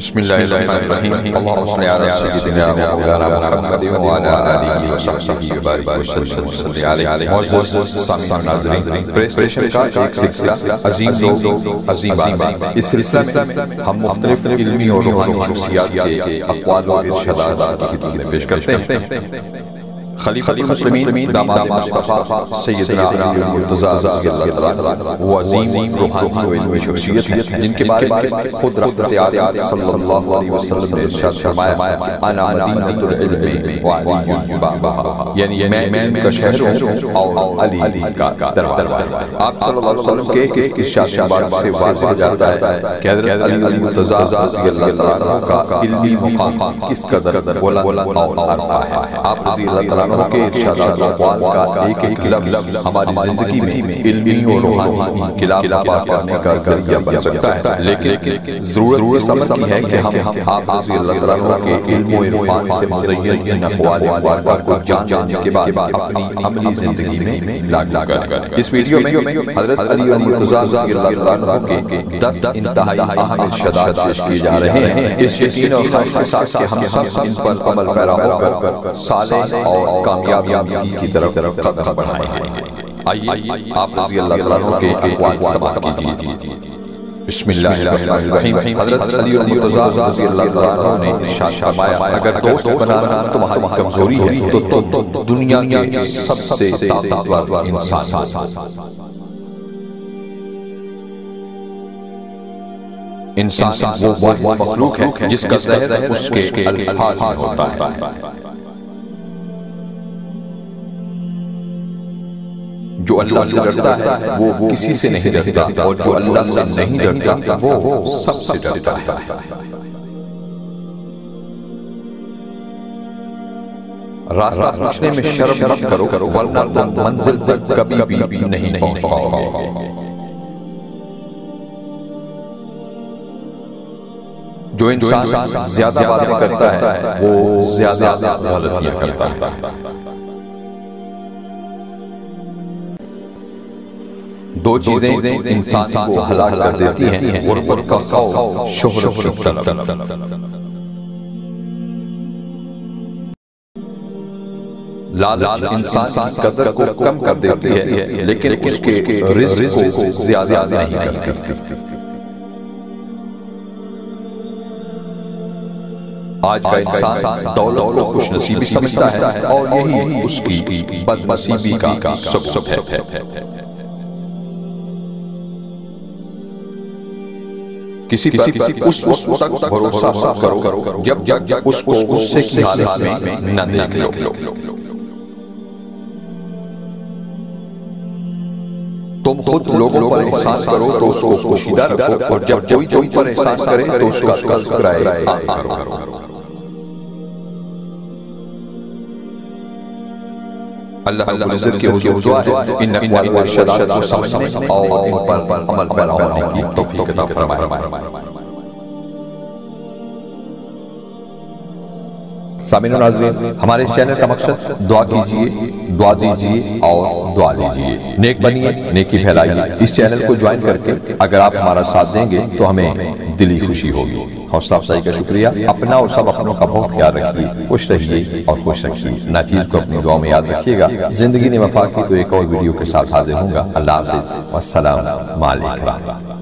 بسم الله الرحمن الرحيم. اللهم صل على سيدنا ومولانا محمد وعلى آله وصحبه وبارك وسلم وصلی علیہ. معزز سامعین ناظرین، پریسٹیشن کا ایک سلسلہ عظیم لوگ عظیم بات. اس سلسلہ میں ہم مختلف علمی اور روحانی شخصیات کے اقوال و ارشادات کی خدمت میں پیش کرتے ہیں. خلیفۃ المسلمین داماد مصطفیٰ سیدنا علی مرتضیٰ رضی اللہ عنہ وہ عظیم روحانی و علمی شخصیت ہیں جن کے بارے میں خود رحمت عالم صلی اللہ علیہ وسلم نے ارشاد فرمایا انا مدینۃ العلم وعلی بابھا، یعنی میں ان کا شہر ہوں اور علی اس کا دروازہ. آپ صلی اللہ علیہ وسلم کے اس ارشاد مبارک سے واضح ہو جاتا ہے کہ حضرت علی مرتضیٰ رضی اللہ عنہ کا علمی مقام کس قدر بلند اور عرفہ ہے. آپ رضی اللہ کے ارشادات و اقوال کا ایک ایک لفظ ہماری زندگی میں علمی اور روحانی انقلاب برپا کرنے کا ذریعہ بن سکتا ہے. لیکن ضرورت سمجھ کی ہے کہ ہم آپ رضی اللہ عنہ کے علم و عرفان سے مزین ان اقوال و اقوال کو جاننے کے بعد اپنی عملی زندگی میں لاگو کریں. اس ویڈیو میں حضرت علی مرتضیٰ رضی اللہ عنہ کے 10 انتہائی اہم ارشادات پیش کیے جا رہے ہیں. اس یقین اور خواہش کے ساتھ کہ ہم سب ان پر عمل پیرا ہو کر صالح اور کامیابی کی طرف قدم بڑھائیں گے. آئیے آپ رضی اللہ عنہ کے اقوال سماعت کیجیے. بسم اللہ الرحمن الرحیم. حضرت علی مرتضیٰ رضی اللہ عنہ نے ارشاد فرمایا اگر دوست بنانا تمہاری کمزوری ہے تو تم دنیا کے سب سے طاقتور انسان وہ مخلوق ہے جس کا زہر اس کے الفاظ میں ہوتا ہے. جو اللہ سے ڈرتا ہے وہ کسی سے نہیں ڈرتا اور جو اللہ سے نہیں ڈرتا وہ سب سے ڈرتا ہے. راستہ پوچھنے میں شرم مت کرو ورنہ تم منزل تک کبھی بھی نہیں پہنچ پاؤ گے. جو انسان زیادہ باتیں کرتا ہے وہ زیادہ غلطیاں کرتا ہے. دو چیزیں انسان کو ہلاک کر دیتی ہیں، غربت کا خوف، شہرت کی طلب. لالچ انسان کی قدر کو کم کر دیتی ہے لیکن اس کے رزق کو زیادہ نہیں کرتی. آج کا انسان دولت کو خوش نصیبی سمجھتا ہے اور یہی اس کی بد نصیبی کا سبب ہے. کسی پر اس وقت تک بھروسہ مت کرو جب اس کو غصے کی حالت میں نہ دیکھ لو. تم خود لوگوں پر احسان کرو تو اس کو پوشیدہ رکھو اور جب کوئی تم پر احسان کرے تو اس کا تذکرہ عام کرو. اللہ رب العزت کی حضور دعا ہے ان اقوال و ارشادات کو سمجھنے اور ان پر عمل پیرا ہونے کی توفیق عطا فرمائے. سامعین و ناظرین، ہمارے اس چینل کا مقصد دعا کیجئے، دعا دیجئے اور دعا لیجئے. نیک بنیے، نیکی پھیلائیے. اس چینل کو جوائن کر کے اگر آپ ہمارا ساتھ دیں گے تو ہمیں دلی خوشی ہوگی. حوصلہ افزائی کا شکریہ. اپنا اور سب اپنوں کا بہت خیال رکھیے. خوش رہیے اور خوش رکھیے. ناچیز کو اپنی دعا میں یاد رکھیے گا. زندگی نے وفا کی تو ایک اور ویڈیو کے ساتھ حاضر ہوں گا. اللہ حافظ والسلام علیکم.